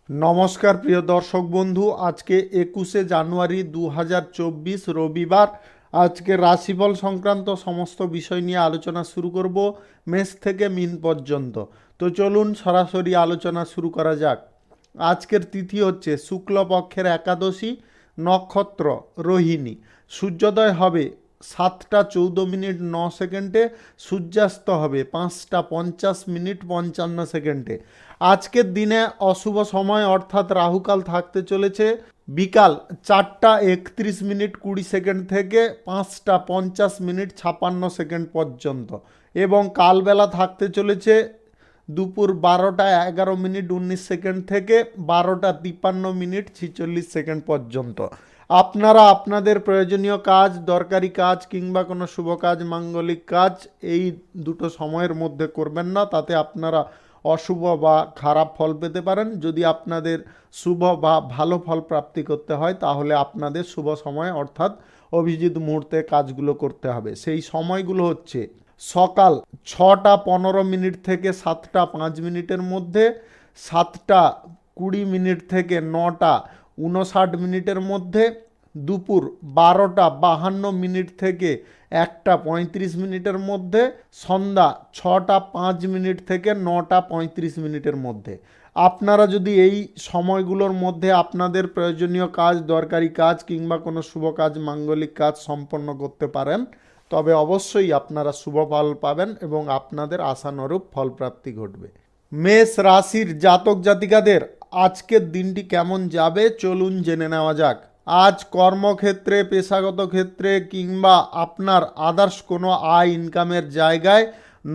নমস্কার প্রিয় দর্শক বন্ধু, আজকে 21শে জানুয়ারি 2024 রবিবার। আজকে রাশিফল সংক্রান্ত সমস্ত বিষয় নিয়ে আলোচনা শুরু করব, মেষ থেকে মিন পর্যন্ত। তো চলুন সরাসরি আলোচনা শুরু করা যাক। আজকের তিথি হচ্ছে শুক্লপক্ষের একাদশী, নক্ষত্র রোহিণী। সূর্যোদয় হবে 7টা 14 মিনিট 9 সেকেন্ডে, সূর্যাস্ত হবে 5টা 50 মিনিট 55 সেকেন্ডে। আজকের দিনে অশুভ সময় অর্থাৎ রাহুকাল থাকতে চলেছে বিকাল 4টা 31 মিনিট 20 সেকেন্ড থেকে 5টা 50 মিনিট 56 সেকেন্ড পর্যন্ত, এবং কালবেলা থাকতে চলেছে দুপুর 12টা 11 মিনিট 19 সেকেন্ড থেকে 12টা 53 মিনিট 46 সেকেন্ড পর্যন্ত। আপনারা আপনাদের প্রয়োজনীয় কাজ, দরকারি কাজ কিংবা কোনো শুভ কাজ, মাঙ্গলিক কাজ এই দুটো সময়ের মধ্যে করবেন না, তাতে আপনারা অশুভ বা খারাপ ফল পেতে পারেন। যদি আপনাদের শুভ বা ভালো ফল প্রাপ্তি করতে হয় তাহলে আপনাদের শুভ সময় অর্থাৎ অভিজিৎ মুহূর্তে কাজগুলো করতে হবে। সেই সময়গুলো হচ্ছে সকাল 6টা 15 মিনিট থেকে 7টা 5 মিনিটের মধ্যে, 7টা 20 মিনিট থেকে 9টা 59 মিনিটের মধ্যে, দুপুর 12টা 52 মিনিট থেকে 1টা 35 মিনিটের মধ্যে, সন্ধ্যা 6টা 5 মিনিট থেকে 9টা 35 মিনিটের মধ্যে। আপনারা যদি এই সময়গুলোর মধ্যে আপনাদের প্রয়োজনীয় কাজ, দরকারি কাজ কিংবা কোনো শুভ কাজ, মাঙ্গলিক কাজ সম্পন্ন করতে পারেন তবে অবশ্যই আপনারা শুভ ফল পাবেন এবং আপনাদের আশানুরূপ ফলপ্রাপ্তি ঘটবে। মেষ রাশির জাতক জাতিকাদের আজকের দিনটি কেমন যাবে চলুন জেনে নেওয়া যাক। আজ কর্মক্ষেত্রে, পেশাগত ক্ষেত্রে কিংবা আপনার আদার্স কোনো আয় ইনকামের জায়গায়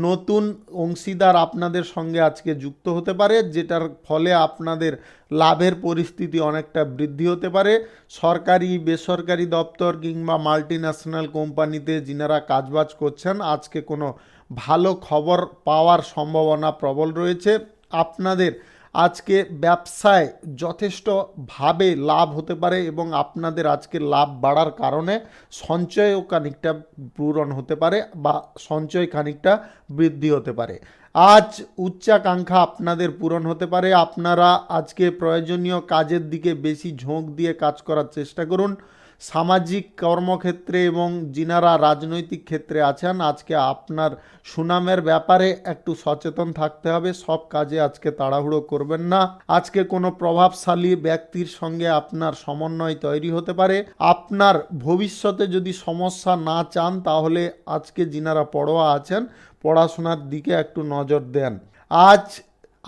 নতুন অংশীদার আপনাদের সঙ্গে আজকে যুক্ত হতে পারে, যেটার ফলে আপনাদের লাভের পরিস্থিতি অনেকটা বৃদ্ধি হতে পারে। সরকারি বেসরকারি দপ্তর কিংবা মাল্টি ন্যাশনাল কোম্পানিতে যিনারা কাজবাজ করছেন আজকে কোনো ভালো খবর পাওয়ার সম্ভাবনা প্রবল রয়েছে। আপনাদের আজকে ব্যবসায় যথেষ্টভাবে লাভ হতে পারে এবং আপনাদের আজকে লাভ বাড়ার কারণে সঞ্চয়ও খানিকটা পূরণ হতে পারে বা সঞ্চয় খানিকটা বৃদ্ধি হতে পারে। আজ উচ্চাকাঙ্ক্ষা আপনাদের পূরণ হতে পারে। আপনারা আজকে প্রয়োজনীয় কাজের দিকে বেশি ঝোঁক দিয়ে কাজ করার চেষ্টা করুন। সামাজিক কর্মক্ষেত্রে এবং যিনারা রাজনৈতিক ক্ষেত্রে আছেন আজকে আপনার সুনামের ব্যাপারে একটু সচেতন থাকতে হবে। সব কাজে আজকে তাড়াহুড়ো করবেন না। আজকে কোনো প্রভাবশালী ব্যক্তির সঙ্গে আপনার সমন্বয় তৈরি হতে পারে। আপনার ভবিষ্যতে যদি সমস্যা না চান তাহলে আজকে যিনারা পড়ুয়া আছেন পড়াশোনার দিকে একটু নজর দেন। আজ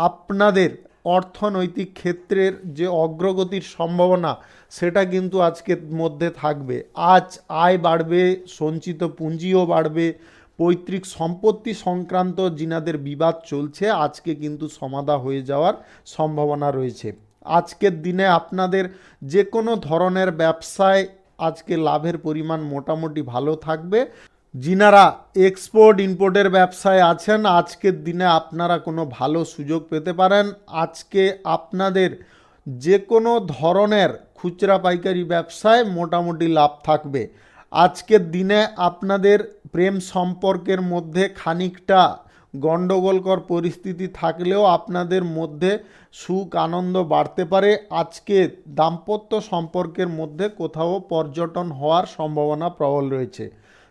আপনাদের অর্থনৈতিক ক্ষেত্রের যে অগ্রগতির সম্ভাবনা সেটা কিন্তু আজকের মধ্যে থাকবে। আজ আয় বাড়বে, সঞ্চিত পুঁজিও বাড়বে। পৈতৃক সম্পত্তি সংক্রান্ত যিনাদের বিবাদ চলছে আজকে কিন্তু সমাধা হয়ে যাওয়ার সম্ভাবনা রয়েছে। আজকের দিনে আপনাদের যে কোনো ধরনের ব্যবসায় আজকে লাভের পরিমাণ মোটামুটি ভালো থাকবে। যিনারা এক্সপোর্ট ইম্পোর্টের ব্যবসায় আছেন আজকের দিনে আপনারা কোনো ভালো সুযোগ পেতে পারেন। আজকে আপনাদের যে কোনো ধরনের খুচরা পাইকারি ব্যবসায় মোটামুটি লাভ থাকবে। আজকের দিনে আপনাদের প্রেম সম্পর্কের মধ্যে খানিকটা গণ্ডগোলকর পরিস্থিতি থাকলেও আপনাদের মধ্যে সুখ আনন্দ বাড়তে পারে। আজকে দাম্পত্য সম্পর্কের মধ্যে কোথাও পর্যটন হওয়ার সম্ভাবনা প্রবল রয়েছে।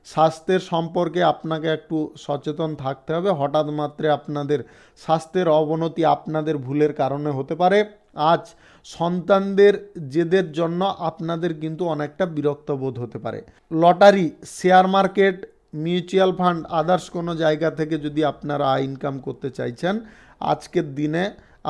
স্বাস্থ্যের সম্পর্কে আপনাকে একটু সচেতন থাকতে হবে। হঠাৎ মাত্রে আপনাদের স্বাস্থ্যের অবনতি আপনাদের ভুলের কারণে হতে পারে। আজ সন্তানদের জেদের জন্য আপনাদের কিন্তু অনেকটা বিরক্ত বোধ হতে পারে। Lottery, share market, mutual fund, others কোনো জায়গা থেকে যদি আপনারা আয় ইনকাম করতে চাইছেন আজকের দিনে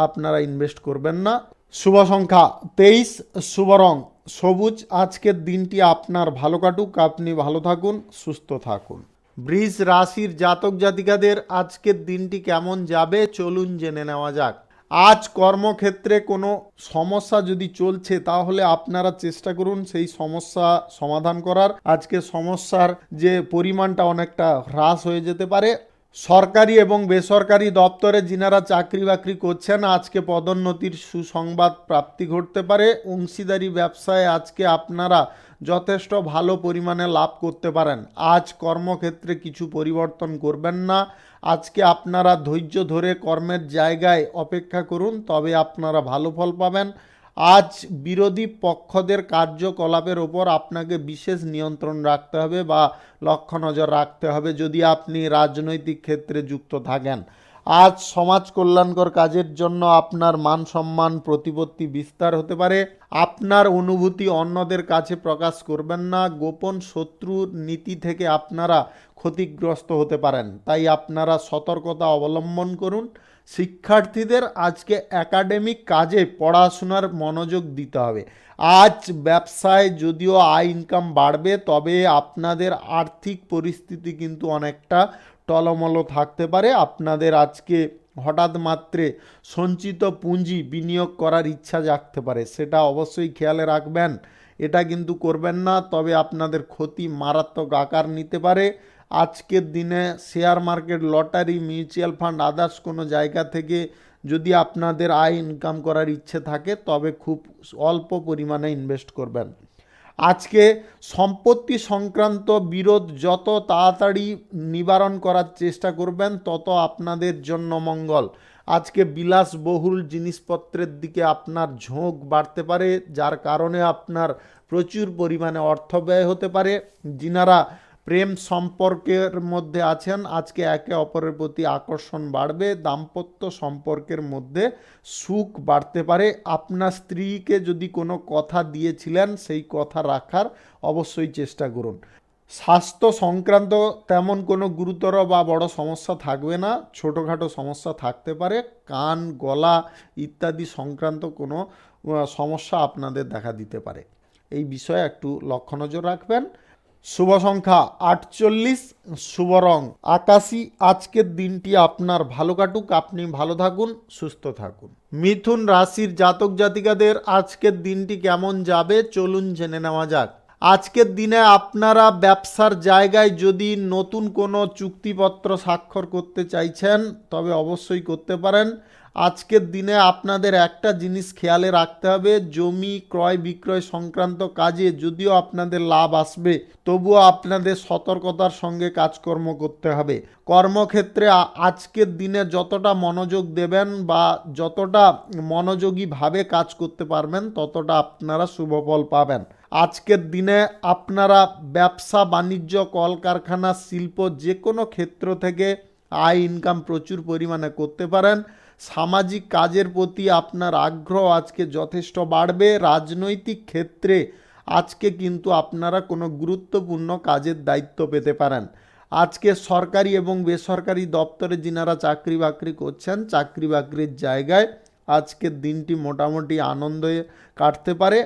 আপনারা ইনভেস্ট করবেন না। শুভ সংখ্যা 23, শুভ রং সবুজ। আজকের দিনটি আপনার ভালো কাটুক, আপনি ভালো থাকুন, সুস্থ থাকুন। বৃষ রাশির জাতক জাতিকাদের আজকের দিনটি কেমন যাবে চলুন জেনে নেওয়া যাক। আজ কর্মক্ষেত্রে কোনো সমস্যা যদি চলছে তাহলে আপনারা চেষ্টা করুন সেই সমস্যা সমাধান করার। আজকে সমস্যার যে পরিমাণটা অনেকটা হ্রাস হয়ে যেতে পারে। সরকারি এবং বেসরকারি দপ্তরে যিনারা চাকরি বাকরি করছেন আজকে পদোন্নতির সুসংবাদ প্রাপ্তি ঘটতে পারে। অংশীদারি ব্যবসায় আজকে আপনারা যথেষ্ট ভালো পরিমাণে লাভ করতে পারেন। আজ কর্মক্ষেত্রে কিছু পরিবর্তন করবেন না। আজকে আপনারা ধৈর্য ধরে কর্মের জায়গায় অপেক্ষা করুন, তবে আপনারা ভালো ফল পাবেন। আজ বিরোধী পক্ষদের কার্যকলাপের ওপর আপনাকে বিশেষ নিয়ন্ত্রণ রাখতে হবে বা লক্ষ্য নজর রাখতে হবে যদি আপনি রাজনৈতিক ক্ষেত্রে যুক্ত থাকেন। আজ সমাজ কল্যাণকর কাজের জন্য আপনার মান সম্মান প্রতিপত্তি বিস্তার হতে পারে। আপনার অনুভূতি অন্যদের কাছে প্রকাশ করবেন না। গোপন শত্রুর নীতি থেকে আপনারা ক্ষতিগ্রস্ত হতে পারেন, তাই আপনারা সতর্কতা অবলম্বন করুন। শিক্ষার্থীদের আজকে একাডেমিক কাজে পড়াশোনার মনোযোগ দিতে হবে। আজ ব্যবসায় যদিও আয় ইনকাম বাড়বে, তবে আপনাদের আর্থিক পরিস্থিতি কিন্তু অনেকটা টলমলো থাকতে পারে। আপনাদের আজকে হঠাৎ মাত্রে সঞ্চিত পুঁজি বিনিয়োগ করার ইচ্ছা জাগতে পারে, সেটা অবশ্যই খেয়ালে রাখবেন। এটা কিন্তু করবেন না, তবে আপনাদের ক্ষতি মারাত্মক আকার নিতে পারে। আজকের দিনে share market, lottery, mutual fund, others কোনো জায়গা থেকে যদি আপনাদের আয় ইনকাম করার ইচ্ছে থাকে তবে খুব অল্প পরিমাণে ইনভেস্ট করবেন। আজকে সম্পত্তি সংক্রান্ত বিরোধ যত তাড়াতাড়ি নিবারণ করার চেষ্টা করবেন তত আপনাদের জন্য মঙ্গল। আজকে বিলাসবহুল জিনিসপত্রের দিকে আপনার ঝোঁক বাড়তে পারে, যার কারণে আপনার প্রচুর পরিমাণে অর্থ ব্যয় হতে পারে। যিনারা প্রেম সম্পর্কের মধ্যে আছেন আজকে একে অপরের প্রতি আকর্ষণ বাড়বে। দাম্পত্য সম্পর্কের মধ্যে সুখ বাড়তে পারে। আপনার স্ত্রীকে যদি কোনো কথা দিয়েছিলেন সেই কথা রাখার অবশ্যই চেষ্টা করুন। স্বাস্থ্য সংক্রান্ত তেমন কোনো গুরুতর বা বড় সমস্যা থাকবে না, ছোটোখাটো সমস্যা থাকতে পারে। কান, গলা ইত্যাদি সংক্রান্ত কোনো সমস্যা আপনাদের দেখা দিতে পারে, এই বিষয়ে একটু লক্ষ্য নজর রাখবেন। শুভ সংখ্যা 48, শুভ রং আকাশী। আজকের দিনটি আপনার ভালো কাটুক, আপনি ভালো থাকুন, সুস্থ থাকুন। মিথুন রাশির জাতক জাতিকাদের আজকের দিনটি কেমন যাবে চলুন জেনে নেওয়া যাক। আজকের দিনে আপনারা ব্যবসার জায়গায় যদি নতুন কোনো চুক্তিপত্র স্বাক্ষর করতে চাইছেন তবে অবশ্যই করতে পারেন। আজকের দিনে আপনাদের একটা জিনিস খেয়ালে রাখতে হবে, জমি ক্রয় বিক্রয় সংক্রান্ত কাজে যদিও আপনাদের লাভ আসবে তবুও আপনাদের সতর্কতার সঙ্গে কাজকর্ম করতে হবে। কর্মক্ষেত্রে আজকের দিনে যতটা মনোযোগ দেবেন বা যতটা মনোযোগীভাবে কাজ করতে পারবেন ততটা আপনারা শুভ ফল পাবেন। আজকের দিনে আপনারা ব্যবসা বাণিজ্য, কলকারখানা, শিল্প যে কোনো ক্ষেত্র থেকে আয় ইনকাম প্রচুর পরিমাণে করতে পারেন। সামাজিক কাজের প্রতি আপনার আগ্রহ আজকে যথেষ্ট বাড়বে। রাজনৈতিক ক্ষেত্রে আজকে কিন্তু আপনারা কোনো গুরুত্বপূর্ণ কাজের দায়িত্ব পেতে পারেন। আজকে সরকারি এবং বেসরকারি দপ্তরে যিনারা চাকরি বাকরি করছেন চাকরি বাকরির জায়গায় আজকের দিনটি মোটামুটি আনন্দে কাটতে পারে।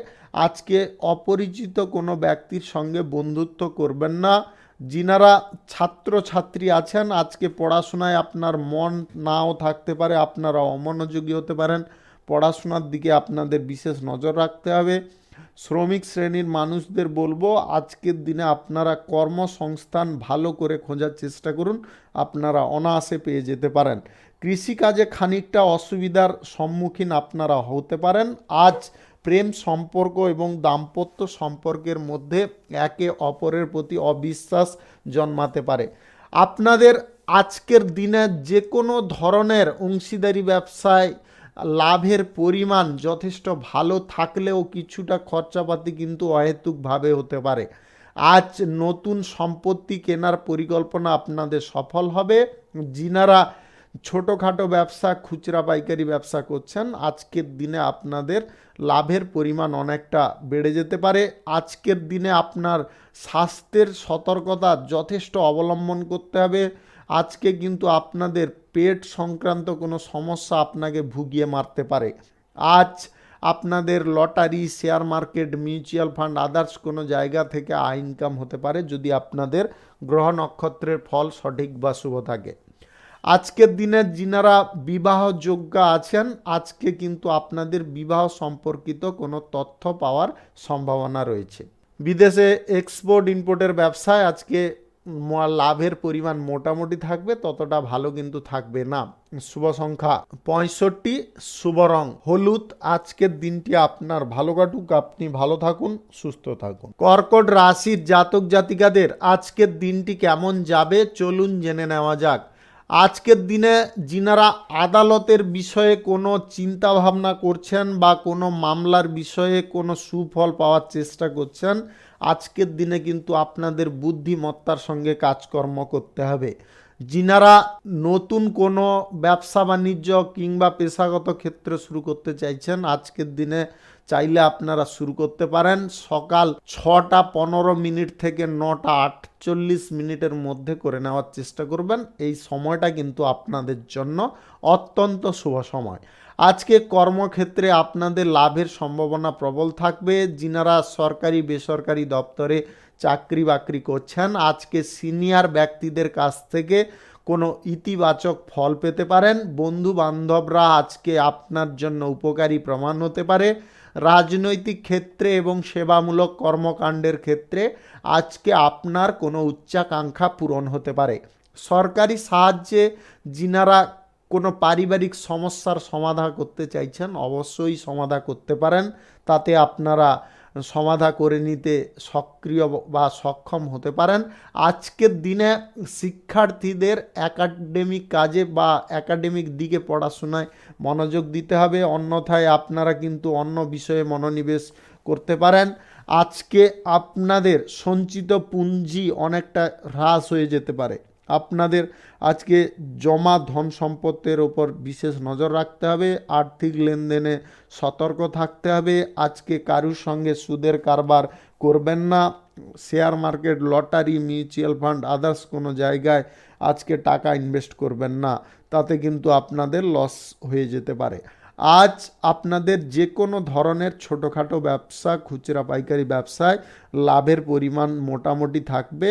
আজকে অপরিচিত কোনো ব্যক্তির সঙ্গে বন্ধুত্ব করবেন না। যিনারা ছাত্রছাত্রী আছেন আজকে পড়াশোনায় আপনার মন নাও থাকতে পারে, আপনারা অমনোযোগী হতে পারেন। পড়াশোনার দিকে আপনাদের বিশেষ নজর রাখতে হবে। শ্রমিক শ্রেণীর মানুষদের বলবো আজকের দিনে আপনারা কর্মসংস্থান ভালো করে খোঁজার চেষ্টা করুন, আপনারা অনায়াসে পেয়ে যেতে পারেন। কৃষিকাজে খানিকটা অসুবিধার সম্মুখীন আপনারা হতে পারেন। আজ প্রেম সম্পর্ক এবং দাম্পত্য সম্পর্কের মধ্যে একে অপরের প্রতি অবিশ্বাস জন্মাতে পারে। আপনাদের আজকের দিনে যে কোনো ধরনের অংশীদারি ব্যবসায় লাভের পরিমাণ যথেষ্ট ভালো থাকলেও কিছুটা খরচাপাতি কিন্তু অহেতুকভাবে হতে পারে। আজ নতুন সম্পত্তি কেনার পরিকল্পনা আপনাদের সফল হবে। যিনারা ছোটোখাটো ব্যবসা, খুচরা পাইকারি ব্যবসা করছেন আজকের দিনে আপনাদের লাভের পরিমাণ অনেকটা বেড়ে যেতে পারে। আজকের দিনে আপনার স্বাস্থ্যের সতর্কতা যথেষ্ট অবলম্বন করতে হবে। আজকে কিন্তু আপনাদের পেট সংক্রান্ত কোনো সমস্যা আপনাকে ভুগিয়ে মারতে পারে। আজ আপনাদের lottery, share market, mutual fund, others কোনো জায়গা থেকে আয় ইনকাম হতে পারে যদি আপনাদের গ্রহ নক্ষত্রের ফল সঠিক বা শুভ থাকে। আজকের দিনে যিনারা বিবাহযোগ্য আছেন আজকে কিন্তু আপনাদের বিবাহ সম্পর্কিত কোনো তথ্য পাওয়ার সম্ভাবনা রয়েছে। বিদেশে এক্সপোর্ট ইম্পোর্টের ব্যবসায় আজকে লাভের পরিমাণ মোটামুটি থাকবে, ততটা ভালো কিন্তু থাকবে না। শুভ সংখ্যা 65, শুভ রং হলুদ। আজকের দিনটি আপনার ভালো কাটুক, আপনি ভালো থাকুন, সুস্থ থাকুন। কর্কট রাশির জাতক জাতিকাদের আজকের দিনটি কেমন যাবে চলুন জেনে নেওয়া যাক। আজকের দিনে যিনারা আদালতের বিষয়ে কোনো চিন্তা ভাবনা করছেন বা কোনো মামলার বিষয়ে কোনো সুফল পাওয়ার চেষ্টা করছেন, আজকের দিনে কিন্তু আপনাদের বুদ্ধিমত্তার সঙ্গে কাজকর্ম করতে হবে। যিনারা নতুন কোনো ব্যবসা বাণিজ্য কিংবা পেশাগত ক্ষেত্রে শুরু করতে চাইছেন, আজকের দিনে চাইলে আপনারা শুরু করতে পারেন। সকাল 6টা 15 থেকে 9টা 48 মধ্যে করে নেওয়ার চেষ্টা করবেন। এই সময়টা কিন্তু আপনাদের জন্য অত্যন্ত শুভ সময়। আজকে কর্মক্ষেত্রে আপনাদের লাভের সম্ভাবনা প্রবল থাকবে। যিনারা সরকারি বেসরকারি দপ্তরে চাকরি বাকরি করছেন, আজকে সিনিয়র ব্যক্তিদের কাছ থেকে কোনো ইতিবাচক ফল পেতে পারেন। বন্ধু বান্ধবরা আজকে আপনার জন্য উপকারী প্রমাণ হতে পারে। রাজনৈতিক ক্ষেত্রে এবং সেবামূলক কর্মকাণ্ডের ক্ষেত্রে আজকে আপনার কোনো উচ্চাকাঙ্ক্ষা পূরণ হতে পারে। সরকারি সাহায্যে যিনারা কোনো পারিবারিক সমস্যার সমাধান করতে চাইছেন, অবশ্যই সমাধান করতে পারেন। তাতে আপনারা সমাধা করে নিতে সক্রিয় বা সক্ষম হতে পারেন। আজকের দিনে শিক্ষার্থীদের একাডেমিক কাজে বা একাডেমিক দিকে পড়াশোনায় মনোযোগ দিতে হবে, অন্যথায় আপনারা কিন্তু অন্য বিষয়ে মনোনিবেশ করতে পারেন। আজকে আপনাদের সঞ্চিত পুঁজি অনেকটা হ্রাস হয়ে যেতে পারে। আপনাদের আজকে জমা ধন সম্পদের ওপর বিশেষ নজর রাখতে হবে। আর্থিক লেনদেনে সতর্ক থাকতে হবে। আজকে কারুর সঙ্গে সুদের কারবার করবেন না। Share market, lottery, mutual fund, others কোনো জায়গায় আজকে টাকা ইনভেস্ট করবেন না, তাতে কিন্তু আপনাদের লস হয়ে যেতে পারে। আজ আপনাদের যে কোনো ধরনের ছোটোখাটো ব্যবসা, খুচরা পাইকারি ব্যবসায় লাভের পরিমাণ মোটামুটি থাকবে।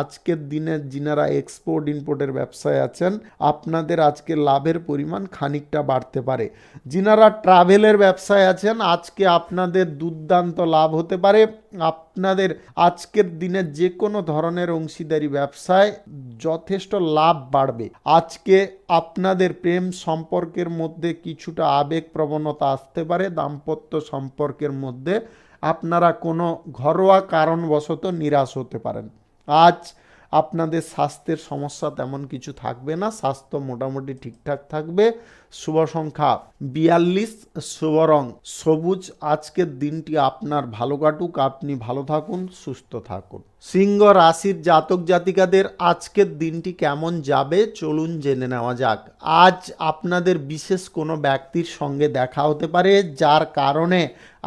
আজকের দিনে যিনারা এক্সপোর্ট ইম্পোর্টের ব্যবসায় আছেন, আপনাদের আজকে লাভের পরিমাণ খানিকটা বাড়তে পারে। যিনারা ট্রাভেলের ব্যবসায় আছেন, আজকে আপনাদের দুর্দান্ত লাভ হতে পারে। আপনাদের আজকের দিনে যে কোনো ধরনের অংশীদারি ব্যবসায় যথেষ্ট লাভ বাড়বে। আজকে আপনাদের প্রেম সম্পর্কের মধ্যে কিছুটা আবেগ প্রবণতা আসতে পারে। দাম্পত্য সম্পর্কের মধ্যে আপনারা কোনো ঘরোয়া কারণবশত নিরাশ হতে পারেন। আজ আপনাদের স্বাস্থ্যের সমস্যা তেমন কিছু থাকবে না, স্বাস্থ্য মোটামুটি ঠিকঠাক থাকবে। শুভ সংখ্যা 42, শুভ রং সবুজ। আজকের দিনটি আপনার ভালো কাটুক, আপনি ভালো থাকুন, সুস্থ থাকুন। সিংহ রাশির জাতক জাতিকাদের আজকের দিনটি কেমন যাবে চলুন জেনে নেওয়া যাক। আজ আপনাদের বিশেষ কোনো ব্যক্তির সঙ্গে দেখা হতে পারে, যার কারণে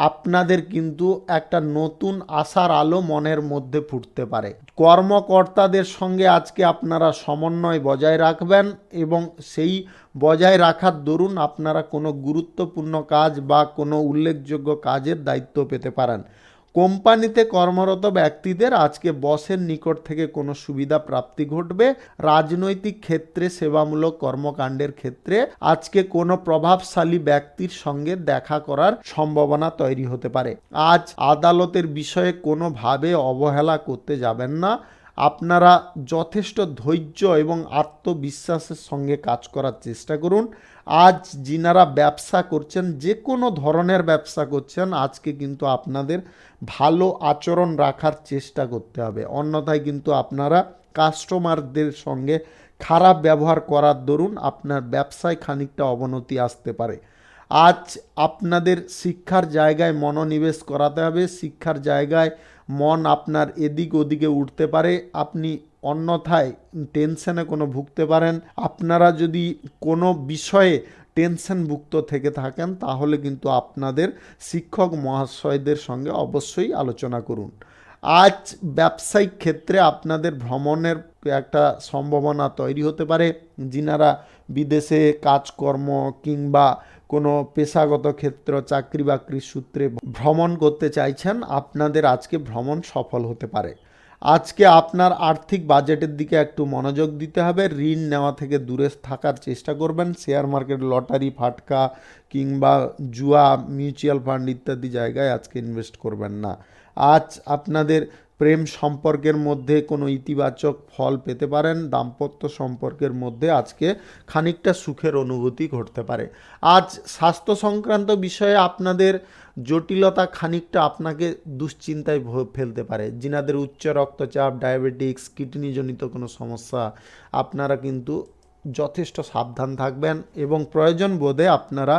আপনাদের কিন্তু একটা নতুন আশার আলো মনের মধ্যে ফুটতে পারে। কর্মকর্তাদের সঙ্গে আজকে আপনারা সমন্বয় বজায় রাখবেন এবং সেই বজায় রাখার দরুন আপনারা কোনো গুরুত্বপূর্ণ কাজ বা কোনো উল্লেখযোগ্য কাজের দায়িত্ব পেতে পারেন। কোম্পানিতে কর্মরত ব্যক্তিদের আজকে বসের নিকট থেকে কোনো সুবিধা প্রাপ্তি ঘটবে। রাজনৈতিক ক্ষেত্রে, সেবামূলক কর্মকাণ্ডের ক্ষেত্রে আজকে কোনো প্রভাবশালী ব্যক্তির সঙ্গে দেখা করার সম্ভাবনা তৈরি হতে পারে। আজ আদালতের বিষয়ে কোনোভাবে অবহেলা করতে যাবেন না। আপনারা যথেষ্ট ধৈর্য এবং আত্মবিশ্বাসের সঙ্গে কাজ করার চেষ্টা করুন। আজ যিনারা ব্যবসা করছেন, যে কোনো ধরনের ব্যবসা করছেন, আজকে কিন্তু আপনাদের ভালো আচরণ রাখার চেষ্টা করতে হবে, অন্যথায় কিন্তু আপনারা কাস্টমারদের সঙ্গে খারাপ ব্যবহার করার দরুন আপনার ব্যবসায় খানিকটা অবনতি আসতে পারে। আজ আপনাদের শিক্ষার জায়গায় মনোনিবেশ করাতে হবে। শিক্ষার জায়গায় মন আপনার এদিক ওদিকে উঠতে পারে, আপনি অন্যথায় টেনশনে কোনো ভুগতে পারেন। আপনারা যদি কোনো বিষয়ে টেনশনভুক্ত থেকে থাকেন, তাহলে কিন্তু আপনাদের শিক্ষক মহাশয়দের সঙ্গে অবশ্যই আলোচনা করুন। আজ ব্যবসায়িক ক্ষেত্রে আপনাদের ভ্রমণের একটা সম্ভাবনা তৈরি হতে পারে। যিনারা বিদেশে কাজকর্ম কিংবা কোনো পেশাগত ক্ষেত্র, চাকরি বাকরির সূত্রে ভ্রমণ করতে চাইছেন, আপনাদের আজকে ভ্রমণ সফল হতে পারে। আজকে আপনার আর্থিক বাজেটের দিকে একটু মনোযোগ দিতে হবে। ঋণ নেওয়া থেকে দূরে থাকার চেষ্টা করবেন। শেয়ার মার্কেট, লটারি, ফাটকা কিংবা জুয়া, মিউচুয়াল ফান্ড ইত্যাদি জায়গায় আজকে ইনভেস্ট করবেন না। আজ আপনাদের প্রেম সম্পর্কের মধ্যে কোনো ইতিবাচক ফল পেতে পারেন। দাম্পত্য সম্পর্কের মধ্যে আজকে খানিকটা সুখের অনুভূতি ঘটতে পারে। আজ স্বাস্থ্য সংক্রান্ত বিষয়ে আপনাদের জটিলতা খানিকটা আপনাকে দুশ্চিন্তায় ফেলতে পারে। যিনাদের উচ্চ রক্তচাপ, ডায়াবেটিক্স, কিডনিজনিত কোনো সমস্যা, আপনারা কিন্তু যথেষ্ট সাবধান থাকবেন এবং প্রয়োজন বোধে আপনারা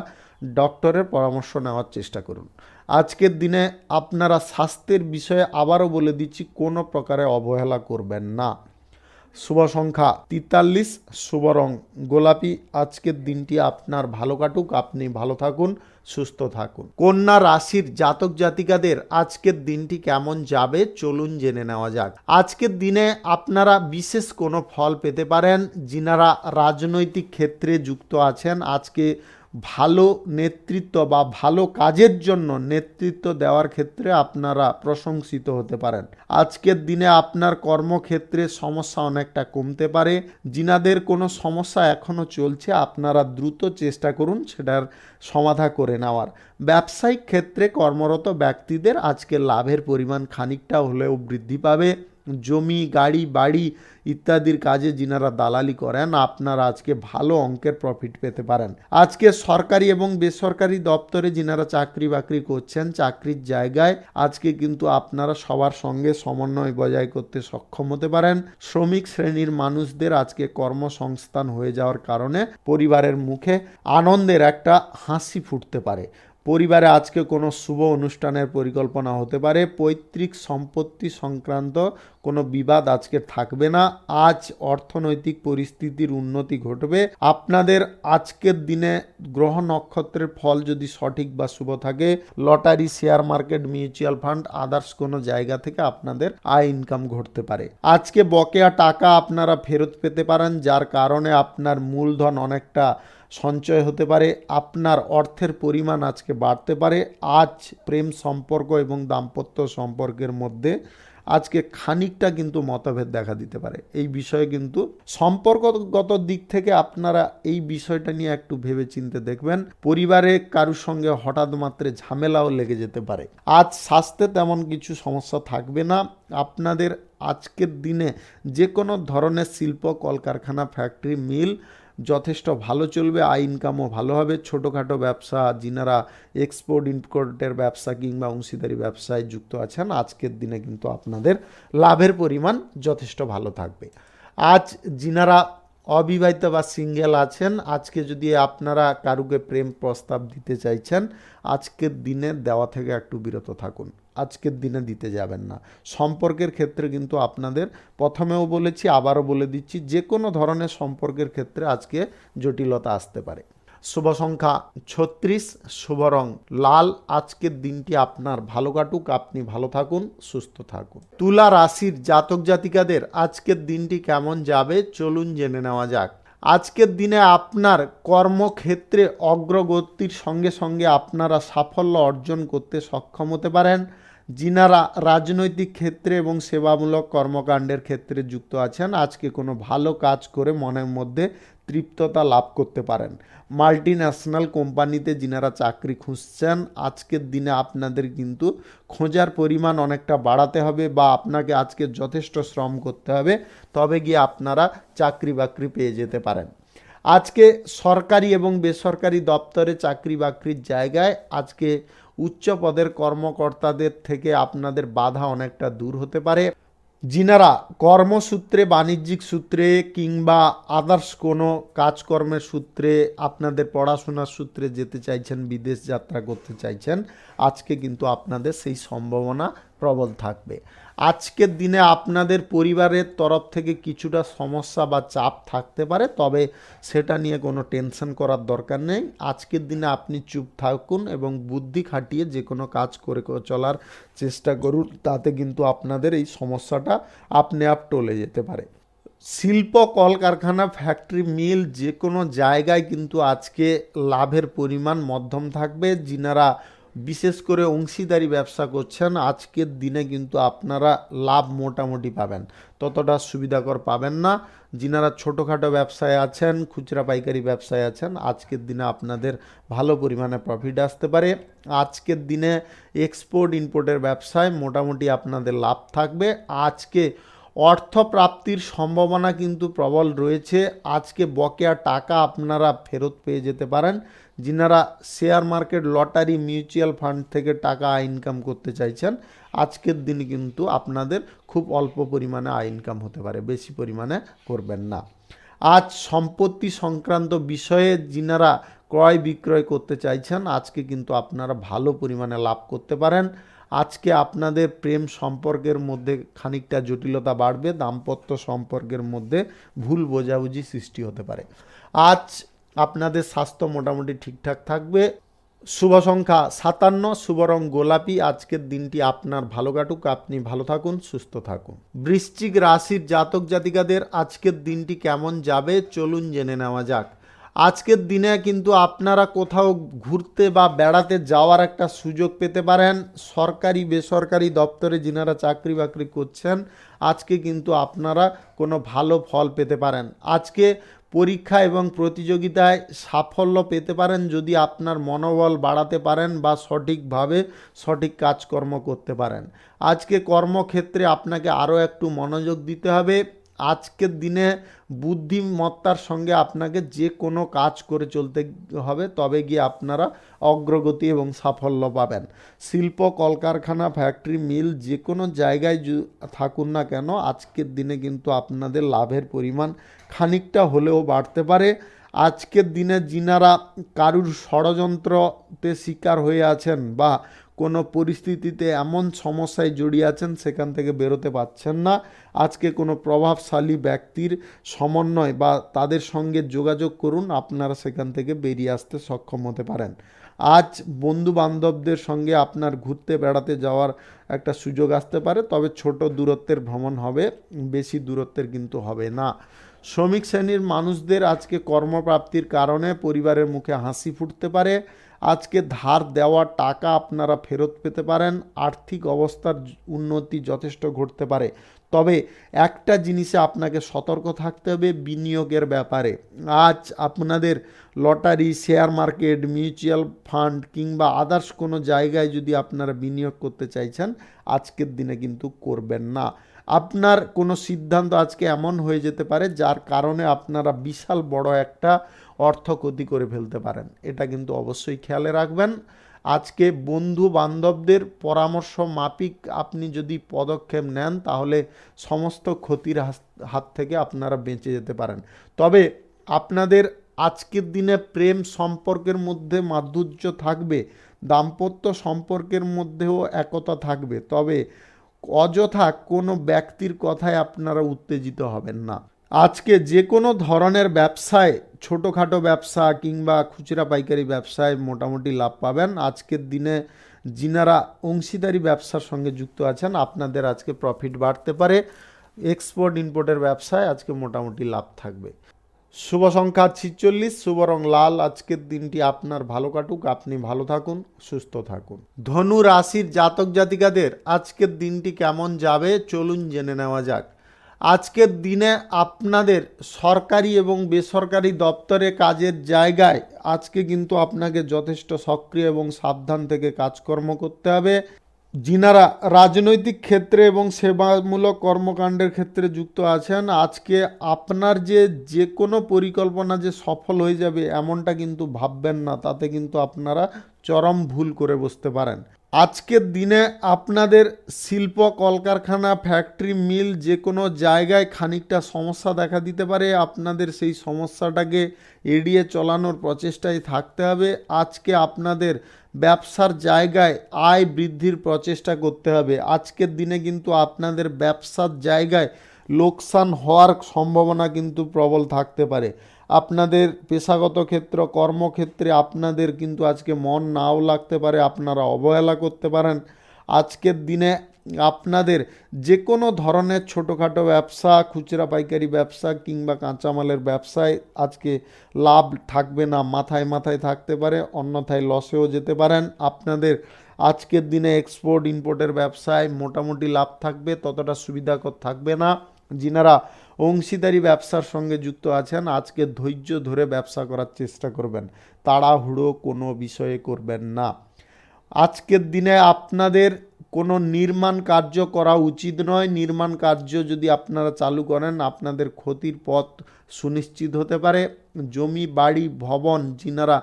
ডক্টরের পরামর্শ নেওয়ার চেষ্টা করুন। আজকের দিনে আপনারা স্বাস্থ্যের বিষয়ে আবারও বলে দিচ্ছি, কোনো প্রকারে অবহেলা করবেন না। শুভ সংখ্যা 43, শুভ রং গোলাপি। আজকের দিনটি আপনার ভালো কাটুক, আপনি ভালো থাকুন, সুস্থ থাকুন। কন্যা রাশির জাতক জাতিকাদের আজকের দিনটি কেমন যাবে চলুন জেনে নেওয়া যাক। আজকের দিনে আপনারা বিশেষ কোনো ফল পেতে পারেন। যিনারা রাজনৈতিক ক্ষেত্রে যুক্ত আছেন, আজকে ভালো নেতৃত্ব বা ভালো কাজের জন্য নেতৃত্ব দেওয়ার ক্ষেত্রে আপনারা প্রশংসিত হতে পারেন। আজকের দিনে আপনার কর্মক্ষেত্রে সমস্যা অনেকটা কমতে পারে। যিনাদের কোনো সমস্যা এখনও চলছে, আপনারা দ্রুত চেষ্টা করুন সেটার সমাধা করে নেওয়ার। ব্যবসায়িক ক্ষেত্রে কর্মরত ব্যক্তিদের আজকে লাভের পরিমাণ খানিকটা হলেও বৃদ্ধি পাবে। জমি, গাড়ি, বাড়ি ইত্যাদির কাজে যিনারা দালালি করেন, আপনারা আজকে ভালো অঙ্কের প্রফিট পেতে পারেন। আজকে সরকারি এবং বেসরকারি দপ্তরে যিনারা চাকরি বাকরি করছেন, চাকরির জায়গায় আজকে কিন্তু আপনারা সবার সঙ্গে সমন্বয় বজায় করতে সক্ষম হতে পারেন। শ্রমিক শ্রেণীর মানুষদের আজকে কর্মসংস্থান হয়ে যাওয়ার কারণে পরিবারের মুখে আনন্দের একটা হাসি ফুটতে পারে। পরিবারে আজকে কোনো শুভ অনুষ্ঠানের পরিকল্পনা হতে পারে। পৈতৃক সম্পত্তি সংক্রান্ত কোনো বিবাদ আজকে থাকবে না। আজ অর্থনৈতিক পরিস্থিতির উন্নতি ঘটবে। আপনাদের আজকের দিনে গ্রহ নক্ষত্রের ফল যদি সঠিক বা শুভ থাকে, lottery, share market, mutual fund, others কোনো জায়গা থেকে আপনাদের আয় ইনকাম ঘটতে পারে। আজকে বকেয়া টাকা আপনারা ফেরত পেতে পারেন, যার কারণে আপনার মূলধন অনেকটা সঞ্চয় হতে পারে। আপনার অর্থের পরিমাণ আজকে বাড়তে পারে। আজ প্রেম সম্পর্ক এবং দাম্পত্য সম্পর্কের মধ্যে আজকে খানিকটা কিন্তু মতভেদ দেখা দিতে পারে। এই বিষয়ে কিন্তু সম্পর্কগত দিক থেকে আপনারা এই বিষয়টা নিয়ে একটু ভেবে চিন্তে দেখবেন। পরিবারে কারুর সঙ্গে হঠাৎ মাত্রে ঝামেলাও লেগে যেতে পারে। আজ স্বাস্থ্যে তেমন কিছু সমস্যা থাকবে না। আপনাদের আজকের দিনে যে কোনো ধরনের শিল্প, কলকারখানা, ফ্যাক্টরি, মিল যথেষ্ট ভালো চলবে। আয় ইনকামও ভালো হবে। ছোটোখাটো ব্যবসা, যিনারা এক্সপোর্ট ইম্পোর্টের ব্যবসা কিংবা অংশীদারি ব্যবসায় যুক্ত আছেন, আজকের দিনে কিন্তু আপনাদের লাভের পরিমাণ যথেষ্ট ভালো থাকবে। আজ যিনারা অবিবাহিত বা সিঙ্গেল আছেন, আজকে যদি আপনারা কারুকে প্রেম প্রস্তাব দিতে চাইছেন, আজকের দিনে দেওয়া থেকে একটু বিরত থাকুন। আজকের দিনে দিতে যাবেন না। সম্পর্কের ক্ষেত্রে কিন্তু আপনাদের প্রথমেও বলেছি, আবারও বলে দিচ্ছি, যে কোনো ধরনের সম্পর্কের ক্ষেত্রে আজকে জটিলতা আসতে পারে। শুভ সংখ্যা 36, শুভ রং লাল। আজকের দিনটি আপনার ভালো কাটুক, আপনি ভালো থাকুন, সুস্থ থাকুন। তুলা রাশির জাতক জাতিকাদের আজকের দিনটি কেমন যাবে চলুন জেনে নেওয়া যাক। আজকের দিনে আপনার কর্মক্ষেত্রে অগ্রগতির সঙ্গে সঙ্গে আপনারা সাফল্য অর্জন করতে সক্ষম হতে পারেন। যিনারা রাজনৈতিক ক্ষেত্রে এবং সেবামূলক কর্মকাণ্ডের ক্ষেত্রে যুক্ত আছেন, আজকে কোনো ভালো কাজ করে মনের মধ্যে তৃপ্ততা লাভ করতে পারেন। মাল্টি ন্যাশনাল কোম্পানিতে যিনারা চাকরি খুঁজছেন, আজকের দিনে আপনাদের কিন্তু খোঁজার পরিমাণ অনেকটা বাড়াতে হবে বা আপনাকে আজকে যথেষ্ট শ্রম করতে হবে, তবে গিয়ে আপনারা চাকরি বাকরি পেয়ে যেতে পারেন। আজকে সরকারি এবং বেসরকারি দপ্তরে চাকরি বাকরির জায়গায় আজকে উচ্চ পদের কর্মকর্তাদের থেকে আপনাদের বাধা অনেকটা দূর হতে পারে। যিনারা কর্মসূত্রে, বাণিজ্যিক সূত্রে কিংবা আদার্স কোনো কাজকর্মের সূত্রে, আপনাদের পড়াশোনার সূত্রে যেতে চাইছেন, বিদেশ যাত্রা করতে চাইছেন, আজকে কিন্তু আপনাদের সেই সম্ভাবনা প্রবল থাকবে। আজকের দিনে আপনাদের পরিবারের তরফ থেকে কিছুটা সমস্যা বা চাপ থাকতে পারে, তবে সেটা নিয়ে কোনো টেনশন করার দরকার নেই। আজকের দিনে আপনি চুপ থাকুন এবং বুদ্ধি খাটিয়ে যে কোনো কাজ করে চলার চেষ্টা করুন, তাতে কিন্তু আপনাদের এই সমস্যাটা আপনি আপ টলে যেতে পারে। শিল্প, কলকারখানা, ফ্যাক্টরি, মিল যে কোনো জায়গায় কিন্তু আজকে লাভের পরিমাণ মধ্যম থাকবে। যিনারা বিশেষ করে অংশীদারি ব্যবসা করছেন, আজকের দিনে কিন্তু আপনারা লাভ মোটামুটি পাবেন, ততটা সুবিধাকর পাবেন না। যিনারা ছোটোখাটো ব্যবসায় আছেন, খুচরা পাইকারি ব্যবসায় আছেন, আজকের দিনে আপনাদের ভালো পরিমাণে প্রফিট আসতে পারে। আজকের দিনে এক্সপোর্ট ইম্পোর্টের ব্যবসায় মোটামুটি আপনাদের লাভ থাকবে। আজকে অর্থ প্রাপ্তির সম্ভাবনা কিন্তু প্রবল রয়েছে। আজকে বকেয়া টাকা আপনারা ফেরত পেয়ে যেতে পারেন। যিনারা share market, lottery, mutual fund থেকে টাকা ইনকাম করতে চাইছেন, আজকের দিনে কিন্তু আপনাদের খুব অল্প পরিমাণে আয় ইনকাম হতে পারে, বেশি পরিমাণে করবেন না। আজ সম্পত্তি সংক্রান্ত বিষয়ে যিনারা ক্রয় বিক্রয় করতে চাইছেন, আজকে কিন্তু আপনারা ভালো পরিমাণে লাভ করতে পারেন। আজকে আপনাদের প্রেম সম্পর্কের মধ্যে খানিকটা জটিলতা বাড়বে, দাম্পত্য সম্পর্কের মধ্যে ভুল বোঝাবুঝি সৃষ্টি হতে পারে। আজ আপনাদের স্বাস্থ্য মোটামুটি ঠিকঠাক থাকবে। শুভ সংখ্যা 57, শুভ রং গোলাপি। আজকের দিনটি আপনার ভালো কাটুক, আপনি ভালো থাকুন, সুস্থ থাকুন। বৃশ্চিক রাশির জাতক জাতিকাদের আজকের দিনটি কেমন যাবে চলুন জেনে নেওয়া যাক। আজকের দিনে কিন্তু আপনারা কোথাও ঘুরতে বা বেড়াতে যাওয়ার একটা সুযোগ পেতে পারেন। সরকারি বেসরকারি দপ্তরে যিনারা চাকরি বাকরি করছেন, আজকে কিন্তু আপনারা কোনো ভালো ফল পেতে পারেন। আজকে পরীক্ষা এবং প্রতিযোগিতায় সাফল্য পেতে পারেন যদি আপনার মনোবল বাড়াতে পারেন বা সঠিকভাবে সঠিক কাজকর্ম করতে পারেন। আজকে কর্মক্ষেত্রে আপনাকে আরও একটু মনোযোগ দিতে হবে। আজকের দিনে বুদ্ধিমত্তার সঙ্গে আপনাকে যে কোনো কাজ করে চলতে হবে, তবে গিয়ে আপনারা অগ্রগতি এবং সাফল্য পাবেন। শিল্প, কলকারখানা, ফ্যাক্টরি, মিল যে কোনো জায়গায় থাকুন না কেন, আজকের দিনে কিন্তু আপনাদের লাভের পরিমাণ খানিকটা হলেও বাড়তে পারে। আজকের দিনে যিনারা কারুর ষড়যন্ত্রতে শিকার হয়ে আছেন বা কোনো পরিস্থিতিতে এমন সমস্যায় জড়িয়ে আছেন সেখান থেকে বেরোতে পারছেন না, আজকে কোনো প্রভাবশালী ব্যক্তির সমন্বয় বা তাদের সঙ্গে যোগাযোগ করুন, আপনারা সেখান থেকে বেরিয়ে আসতে সক্ষম হতে পারেন। আজ বন্ধু বান্ধবদের সঙ্গে আপনার ঘুরতে বেড়াতে যাওয়ার একটা সুযোগ আসতে পারে, তবে ছোট দূরত্বের ভ্রমণ হবে, বেশি দূরত্বের কিন্তু হবে না। শ্রমিক শ্রেণীর মানুষদের আজকে কর্মপ্রাপ্তির কারণে পরিবারের মুখে হাসি ফুটতে পারে। আজকে ধার দেওয়া টাকা আপনারা ফেরত পেতে পারেন। আর্থিক অবস্থার উন্নতি যথেষ্ট ঘটতে পারে, তবে একটা জিনিসে আপনাকে সতর্ক থাকতে হবে, বিনিয়োগের ব্যাপারে। আজ আপনাদের lottery, share market, mutual fund কিংবা আদার্স কোনো জায়গায় যদি আপনারা বিনিয়োগ করতে চাইছেন, আজকের দিনে কিন্তু করবেন না। আপনার কোনো সিদ্ধান্ত আজকে এমন হয়ে যেতে পারে যার কারণে আপনারা বিশাল বড় একটা অর্থ ক্ষতি করে ফেলতে পারেন, এটা কিন্তু অবশ্যই খেয়ালে রাখবেন। আজকে বন্ধু বান্ধবদের পরামর্শ মাফিক আপনি যদি পদক্ষেপ নেন, তাহলে সমস্ত ক্ষতির হাত থেকে আপনারা বেঁচে যেতে পারেন। তবে আপনাদের আজকের দিনে প্রেম সম্পর্কের মধ্যে মাধুর্য থাকবে, দাম্পত্য সম্পর্কের মধ্যেও একতা থাকবে, তবে অযথা কোনো ব্যক্তির কথায় আপনারা উত্তেজিত হবেন না। আজকে যে কোনো ধরনের ব্যবসায়, ছোটোখাটো ব্যবসা কিংবা খুচরা পাইকারি ব্যবসায় মোটামুটি লাভ পাবেন। আজকের দিনে যিনারা অংশীদারি ব্যবসার সঙ্গে যুক্ত আছেন, আপনাদের আজকে প্রফিট বাড়তে পারে। এক্সপোর্ট ইম্পোর্টের ব্যবসায় আজকে মোটামুটি লাভ থাকবে। শুভ সংখ্যা 46, শুভ রং লাল। আজকের দিনটি আপনার ভালো কাটুক, আপনি ভালো থাকুন, সুস্থ থাকুন। ধনু রাশির জাতক জাতিকাদের আজকের দিনটি কেমন যাবে চলুন জেনে নেওয়া যাক। আজকের দিনে আপনাদের সরকারি এবং বেসরকারি দপ্তরে কাজের জায়গায় আজকে কিন্তু আপনাকে যথেষ্ট সক্রিয় এবং সাবধান থেকে কাজকর্ম করতে হবে। যিনারা রাজনৈতিক ক্ষেত্রে এবং সেবামূলক কর্মকাণ্ডের ক্ষেত্রে যুক্ত আছেন, আজকে আপনার যে কোনো পরিকল্পনা যে সফল হয়ে যাবে এমনটা কিন্তু ভাববেন না, তাতে কিন্তু আপনারা চরম ভুল করে বসতে পারেন। আজকের দিনে আপনাদের শিল্প, কলকারখানা, ফ্যাক্টরি, মিল যে কোনো জায়গায় খানিকটা সমস্যা দেখা দিতে পারে, আপনাদের সেই সমস্যাটাকে এড়িয়ে চলানোর প্রচেষ্টায় থাকতে হবে। আজকে আপনাদের ব্যবসার জায়গায় আয় বৃদ্ধির প্রচেষ্টা করতে হবে। আজকের দিনে কিন্তু আপনাদের ব্যবসার জায়গায় লোকসান হওয়ার সম্ভাবনা কিন্তু প্রবল থাকতে পারে। আপনাদের পেশাগত ক্ষেত্র, কর্মক্ষেত্রে আপনাদের কিন্তু আজকে মন নাও লাগতে পারে, আপনারা অবহেলা করতে পারেন। আজকের দিনে আপনাদের যে কোনো ধরনের ছোটোখাটো ব্যবসা, খুচরা পাইকারি ব্যবসা কিংবা কাঁচামালের ব্যবসায় আজকে লাভ থাকবে না, মাথায় মাথায় থাকতে পারে, অন্যথায় লসেও যেতে পারেন। আপনাদের আজকের দিনে এক্সপোর্ট ইম্পোর্টের ব্যবসায় মোটামুটি লাভ থাকবে, ততটা সুবিধাকর থাকবে না। যিনারা অংশীদারি ব্যবসার সঙ্গে যুক্ত আছেন আজকে ধৈর্য ধরে ব্যবসা করার চেষ্টা করবেন, তাড়াহুড়ো কোনো বিষয়ে করবেন না। আজকের দিনে আপনাদের কোনো নির্মাণ কার্য করা উচিত নয়। নির্মাণ কার্য যদি আপনারা চালু করেন আপনাদের ক্ষতির পথ সুনিশ্চিত হতে পারে। জমি বাড়ি ভবন যিনারা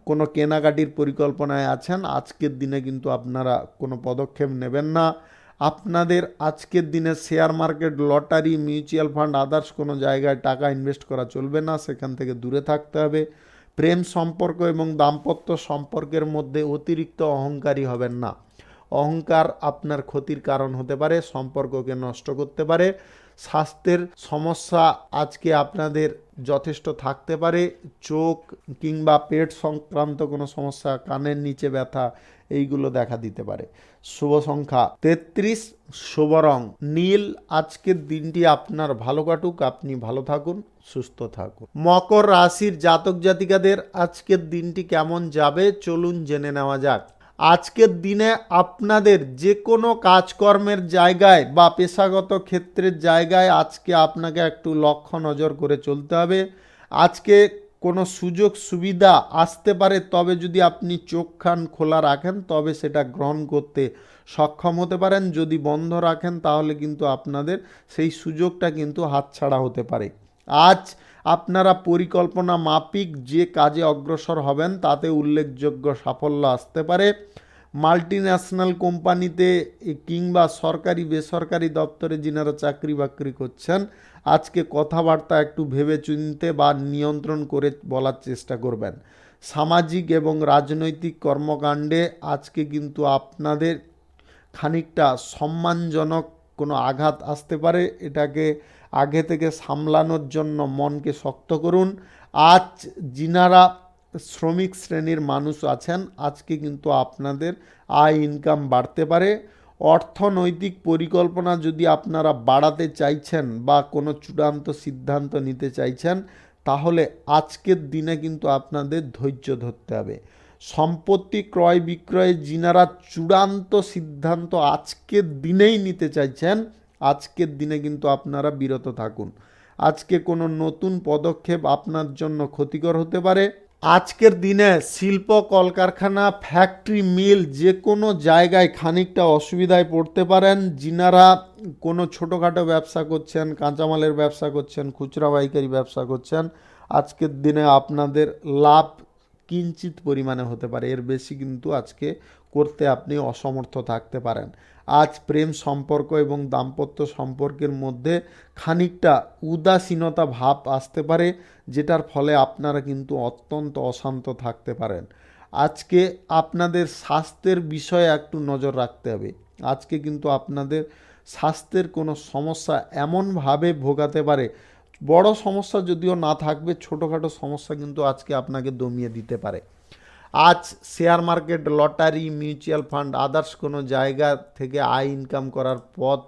কোনো কেনাকাটির পরিকল্পনায় আছেন আজকের দিনে কিন্তু আপনারা কোনো পদক্ষেপ নেবেন না। আপনাদের আজকের দিনে share market, lottery, mutual fund, others কোনো জায়গায় টাকা ইনভেস্ট করা চলবে না, সেখান থেকে দূরে থাকতে হবে। প্রেম সম্পর্ক এবং দাম্পত্য সম্পর্কের মধ্যে অতিরিক্ত অহংকারী হবেন না। অহংকার আপনার ক্ষতির কারণ হতে পারে, সম্পর্ককে নষ্ট করতে পারে। স্বাস্থ্যের সমস্যা আজকে আপনাদের যথেষ্ট থাকতে পারে। চোখ কিংবা পেট সংক্রান্ত কোনো সমস্যা, কানের নিচে ব্যথা, এইগুলো দেখা দিতে পারে। শুভ সংখ্যা 33, শুভ রং নীল। আজকের দিনটি আপনার ভালো কাটুক, আপনি ভালো থাকুন, সুস্থ থাকুন। মকর রাশির জাতক জাতিকাদের আজকের দিনটি কেমন যাবে চলুন জেনে নেওয়া যাক। আজকের দিনে আপনাদের যে কোনো কাজকর্মের জায়গায় বা পেশাগত ক্ষেত্রের জায়গায় আজকে আপনাকে একটু লক্ষ্য নজর করে চলতে হবে। আজকে কোনো সুযোগ সুবিধা আসতে পারে, তবে যদি আপনি চোখ কান খোলা রাখেন তবে সেটা গ্রহণ করতে সক্ষম হতে পারেন। যদি বন্ধ রাখেন তাহলে কিন্তু আপনাদের সেই সুযোগটা কিন্তু হাতছাড়া হতে পারে। আজ আপনারা পরিকল্পনা মাফিক যে কাজে অগ্রসর হবেন তাতে উল্লেখযোগ্য সাফল্য আসতে পারে। মাল্টিন্যাশনাল কোম্পানিতে কিংবা সরকারি বেসরকারি দপ্তরে যিনারা চাকরি বাকরি করছেন আজকে কথাবার্তা একটু ভেবে চিনতে বা নিয়ন্ত্রণ করে বলার চেষ্টা করবেন। সামাজিক এবং রাজনৈতিক কর্মকাণ্ডে আজকে কিন্তু আপনাদের খানিকটা সম্মানজনক কোনো আঘাত আসতে পারে, এটাকে আগে থেকে সামলানোর জন্য মনকে শক্ত করুন। আজ যিনারা শ্রমিক শ্রেণীর মানুষ আছেন আজকে কিন্তু আপনাদের আয় ইনকাম বাড়তে পারে। অর্থনৈতিক পরিকল্পনা যদি আপনারা বাড়াতে চাইছেন বা কোনো চূড়ান্ত সিদ্ধান্ত নিতে চাইছেন তাহলে আজকের দিনে কিন্তু আপনাদের ধৈর্য ধরতে হবে। সম্পত্তি ক্রয় বিক্রয়ে যিনারা চূড়ান্ত সিদ্ধান্ত আজকের দিনেই নিতে চাইছেন আজকের দিনে কিন্তু আপনারা বিরত থাকুন। আজকে কোনো নতুন পদক্ষেপ আপনার জন্য ক্ষতিকর হতে পারে। আজকের দিনে শিল্প কলকারখানা, ফ্যাক্টরি, মিল যে কোনো জায়গায় খানিকটা অসুবিধায় পড়তে পারেন। যিনারা কোনো ছোটোখাটো ব্যবসা করছেন, কাঁচামালের ব্যবসা করছেন, খুচরা পাইকারি ব্যবসা করছেন আজকের দিনে আপনাদের লাভ কিঞ্চিত পরিমাণে হতে পারে, এর বেশি কিন্তু আজকে করতে আপনি অসমর্থ থাকতে পারেন। আজ প্রেম সম্পর্ক এবং দাম্পত্য সম্পর্কের মধ্যে খানিকটা উদাসীনতা ভাব আসতে পারে, যেটার ফলে আপনারা কিন্তু অত্যন্ত অশান্ত থাকতে পারেন। আজকে আপনাদের স্বাস্থ্যের বিষয়ে একটু নজর রাখতে হবে। আজকে কিন্তু আপনাদের স্বাস্থ্যের কোনো সমস্যা এমনভাবে ভোগাতে পারে, বড় সমস্যা যদিও না থাকবে ছোটোখাটো সমস্যা কিন্তু আজকে আপনাকে দমিয়ে দিতে পারে। আজ share market, lottery, mutual fund, others কোনো জায়গা থেকে আয় ইনকাম করার পথ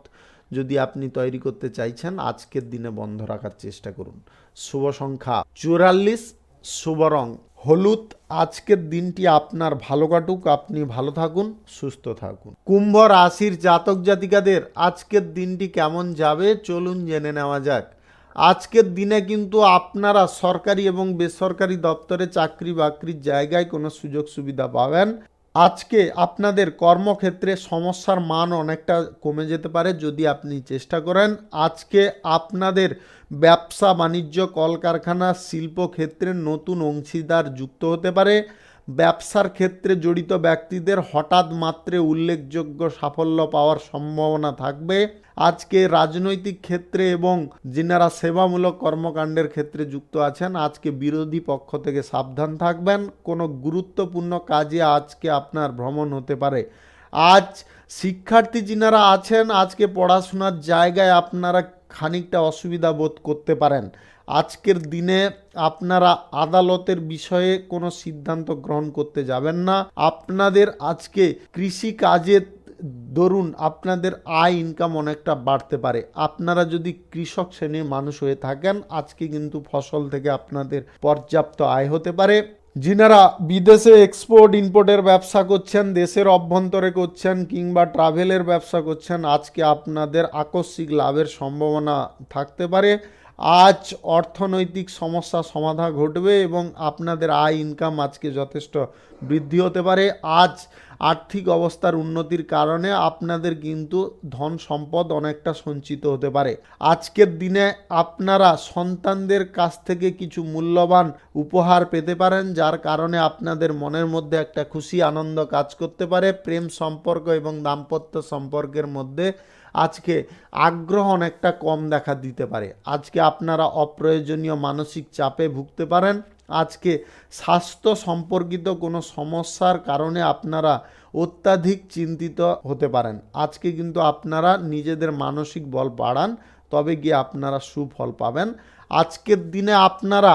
যদি আপনি তৈরি করতে চাইছেন আজকের দিনে বন্ধ রাখার চেষ্টা করুন। শুভ সংখ্যা 44, শুভ রং হলুদ। আজকের দিনটি আপনার ভালো কাটুক, আপনি ভালো থাকুন, সুস্থ থাকুন। কুম্ভ রাশির জাতক জাতিকাদের আজকের দিনটি কেমন যাবে চলুন জেনে নেওয়া যাক। আজকের দিনে কিন্তু আপনারা সরকারি এবং বেসরকারি দপ্তরে চাকরি বাকরির জায়গায় কোনো সুযোগ সুবিধা পাবেন। আজকে আপনাদের কর্মক্ষেত্রে সমস্যার মান অনেকটা কমে যেতে পারে যদি আপনি চেষ্টা করেন। আজকে আপনাদের ব্যবসা বাণিজ্য, কলকারখানা, শিল্পক্ষেত্রে নতুন অংশীদার যুক্ত হতে পারে। ব্যবসার ক্ষেত্রে জড়িত ব্যক্তিদের হঠাৎ মাত্রে উল্লেখযোগ্য সাফল্য পাওয়ার সম্ভাবনা থাকবে। আজকে রাজনৈতিক ক্ষেত্রে এবং যিনারা সেবামূলক কর্মকাণ্ডের ক্ষেত্রে যুক্ত আছেন আজকে বিরোধী পক্ষ থেকে সাবধান থাকবেন। কোনো গুরুত্বপূর্ণ কাজে আজকে আপনার ভ্রমণ হতে পারে। আজ শিক্ষার্থী যিনারা আছেন আজকে পড়াশোনার জায়গায় আপনারা খানিকটা অসুবিধা বোধ করতে পারেন। আজকের দিনে আপনারা আদালতের বিষয়ে কোনো সিদ্ধান্ত গ্রহণ করতে যাবেন না। আপনাদের আজকে কৃষি কাজে দরুন আপনাদের আয় ইনকাম অনেকটা বাড়তে পারে। আপনারা যদি কৃষক শ্রেণীর মানুষ হয়ে থাকেন, আজকে কিন্তু ফসল থেকে আপনাদের পর্যাপ্ত আয় হতে পারে। যিনারা বিদেশে এক্সপোর্ট ইম্পোর্টের ব্যবসা করছেন, দেশের অভ্যন্তরে করছেন কিংবা ট্রাভেলের ব্যবসা করছেন, আজকে আপনাদের আকস্মিক লাভের সম্ভাবনা থাকতে পারে। আজ অর্থনৈতিক সমস্যা সমাধান ঘটবে এবং আপনাদের আয় ইনকাম আজকে যথেষ্ট বৃদ্ধি হতে পারে। আজ আর্থিক অবস্থার উন্নতির কারণে আপনাদের কিন্তু ধন সম্পদ অনেকটা সঞ্চিত হতে পারে। আজকের দিনে আপনারা সন্তানদের কাছ থেকে কিছু মূল্যবান উপহার পেতে পারেন, যার কারণে আপনাদের মনের মধ্যে একটা খুশি আনন্দ কাজ করতে পারে। প্রেম সম্পর্ক এবং দাম্পত্য সম্পর্কের মধ্যে আজকে আগ্রহ অনেকটা কম দেখা দিতে পারে। আজকে আপনারা অপ্রয়োজনীয় মানসিক চাপে ভুগতে পারেন। আজকে স্বাস্থ্য সম্পর্কিত কোনো সমস্যার কারণে আপনারা অত্যাধিক চিন্তিত হতে পারেন। আজকে কিন্তু আপনারা নিজেদের মানসিক বল বাড়ান, তবে গিয়ে আপনারা সুফল পাবেন। আজকের দিনে আপনারা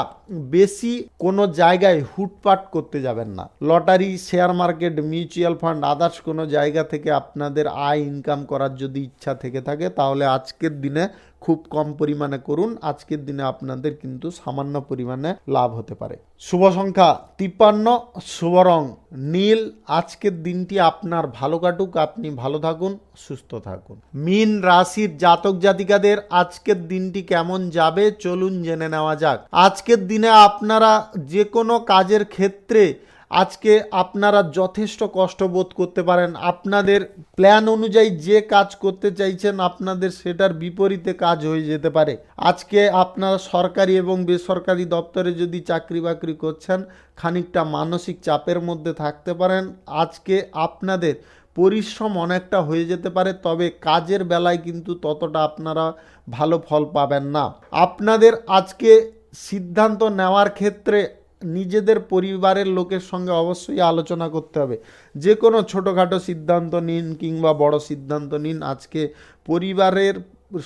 বেশি কোনো জায়গায় হুটপাট করতে যাবেন না। Lottery, share market, mutual fund, others কোনো জায়গা থেকে আপনাদের আয় ইনকাম করার যদি ইচ্ছা থেকে থাকে, তাহলে আজকের দিনে খুব কম পরিমাণে করুন। আজকের দিনে আপনাদের কিন্তু সামান্য পরিমাণে লাভ হতে পারে। শুভ সংখ্যা 53, শুভ রং নীল। আজকের দিনটি আপনার ভালো কাটুক, আপনি ভালো থাকুন, সুস্থ থাকুন। মীন রাশির জাতক জাতিকাদের আজকের দিনটি কেমন যাবে চলুন জেনে নেওয়া যাক। আজকের দিনে আপনারা যে কোনো কাজের ক্ষেত্রে আজকে আপনারা যথেষ্ট কষ্ট বোধ করতে পারেন। আপনাদের প্ল্যান অনুযায়ী যে কাজ করতে চাইছেন, আপনাদের সেটার বিপরীতে কাজ হয়ে যেতে পারে। আজকে আপনারা সরকারি এবং বেসরকারি দপ্তরে যদি চাকরি বাকরি করছেন, খানিকটা মানসিক চাপের মধ্যে থাকতে পারেন। আজকে আপনাদের পরিশ্রম অনেকটা হয়ে যেতে পারে, তবে কাজের বেলায় কিন্তু ততটা আপনারা ভালো ফল পাবেন না। আপনাদের আজকে সিদ্ধান্ত নেওয়ার ক্ষেত্রে নিজেদের পরিবারের লোকের সঙ্গে অবশ্যই আলোচনা করতে হবে। যে কোনো ছোটোখাটো সিদ্ধান্ত নিন কিংবা বড় সিদ্ধান্ত নিন, আজকে পরিবারের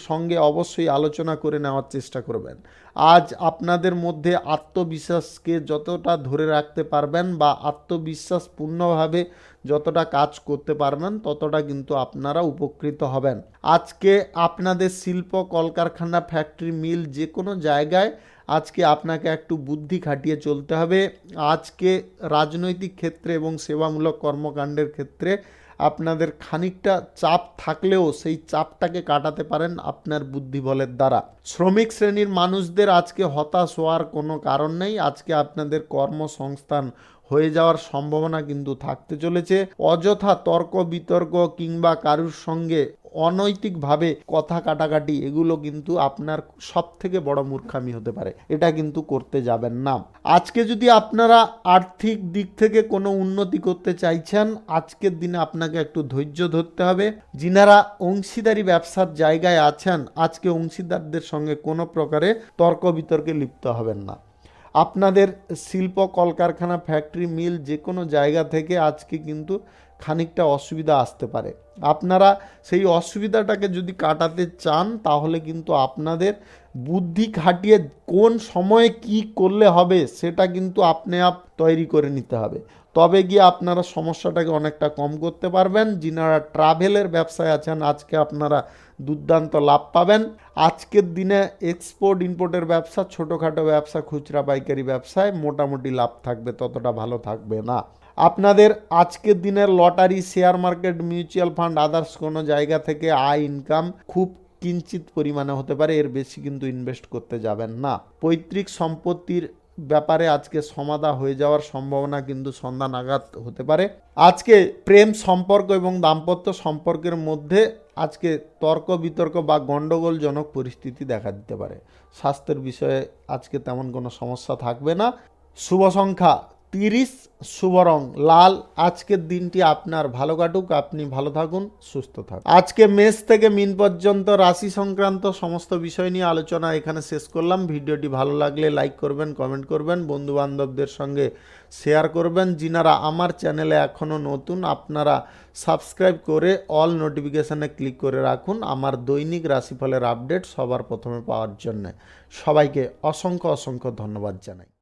সঙ্গে অবশ্যই আলোচনা করে নেওয়ার চেষ্টা করবেন। আজ আপনাদের মধ্যে আত্মবিশ্বাসকে যতটা ধরে রাখতে পারবেন বা আত্মবিশ্বাসপূর্ণভাবে যতটা কাজ করতে পারবেন, ততটা কিন্তু আপনারা উপকৃত হবেন। আজকে আপনাদের শিল্প, কলকারখানা, ফ্যাক্টরি, মিল, যে কোনো জায়গায় আজকে আপনাকে একটু বুদ্ধি খাটিয়ে চলতে হবে। আজকে রাজনৈতিক ক্ষেত্রে এবং সেবামূলক কর্মকাণ্ডের ক্ষেত্রে আপনাদের খানিকটা চাপ থাকলেও সেই চাপটাকে কাটাতে পারেন আপনার বুদ্ধিবলের দ্বারা। শ্রমিক শ্রেণীর মানুষদের আজকে হতাশ হওয়ার কোনো কারণ নেই। আজকে আপনাদের কর্মসংস্থান হয়ে যাওয়ার সম্ভাবনা কিন্তু থাকতে চলেছে। অযথা তর্ক বিতর্ক কিংবা কারুর সঙ্গে অনৈতিকভাবে কথা কাটাকাটি, এগুলো কিন্তু আপনার সব থেকে বড় মূর্খামি হতে পারে। এটা কিন্তু করতে যাবেন না। আজকে যদি আপনারা আর্থিক দিক থেকে কোনো উন্নতি করতে চাইছেন, আজকের দিনে আপনাকে একটু ধৈর্য ধরতে হবে। যিনারা অংশীদারি ব্যবসার জায়গায় আছেন, আজকে অংশীদারদের সঙ্গে কোনো প্রকারে তর্ক বিতর্কে লিপ্ত হবেন না। আপনাদের শিল্প, কলকারখানা, ফ্যাক্টরি, মিল, যে কোনো জায়গা থেকে আজকে কিন্তু খানিকটা অসুবিধা আসতে পারে। আপনারা সেই অসুবিধাটাকে যদি কাটাতে চান, তাহলে কিন্তু আপনাদের বুদ্ধি খাটিয়ে কোন সময়ে কি করলে হবে সেটা কিন্তু আপনি তৈরি করে নিতে হবে। তবে গিয়ে আপনারা সমস্যাটাকে অনেকটা কম করতে পারবেন। যিনারা ট্রাভেলের ব্যবসায় আছেন, আজকে আপনারা দুর্দান্ত লাভ পাবেন। আজকের দিনে এক্সপোর্ট ইম্পোর্টের ব্যবসা, ছোটোখাটো ব্যবসা, খুচরা পাইকারি ব্যবসায় মোটামুটি লাভ থাকবে, ততটা ভালো থাকবে না। আপনাদের আজকের দিনের lottery, share market, mutual fund, others কোনো জায়গা থেকে আয় ইনকাম খুব কিঞ্চিত পরিমাণে হতে পারে, এর বেশি কিন্তু ইনভেস্ট করতে যাবেন না। পৈতৃক সম্পত্তির ব্যাপারে আজকে সমাধা হয়ে যাওয়ার সম্ভাবনা কিন্তু সন্ধ্যা নাগাদ হতে পারে। আজকে প্রেম সম্পর্ক এবং দাম্পত্য সম্পর্কের মধ্যে আজকে তর্ক বিতর্ক বা গণ্ডগোলজনক পরিস্থিতি দেখা দিতে পারে। স্বাস্থ্যের বিষয়ে আজকে তেমন কোনো সমস্যা থাকবে না। শুভ সংখ্যা 30, শুভ রং লাল। আজকের দিনটি আপনার ভালো কাটুক, আপনি ভালো থাকুন, সুস্থ থাকুন। আজকে মেষ থেকে মিন পর্যন্ত রাশি সংক্রান্ত সমস্ত বিষয় নিয়ে আলোচনা এখানে শেষ করলাম। ভিডিওটি ভালো লাগলে লাইক করবেন, কমেন্ট করবেন, বন্ধু বান্ধবদের সঙ্গে শেয়ার করবেন। যিনারা আমার চ্যানেলে এখনও নতুন, আপনারা সাবস্ক্রাইব করে অল নোটিফিকেশানে ক্লিক করে রাখুন আমার দৈনিক রাশিফলের আপডেট সবার প্রথমে পাওয়ার জন্য। সবাইকে অসংখ্য অসংখ্য ধন্যবাদ জানাই।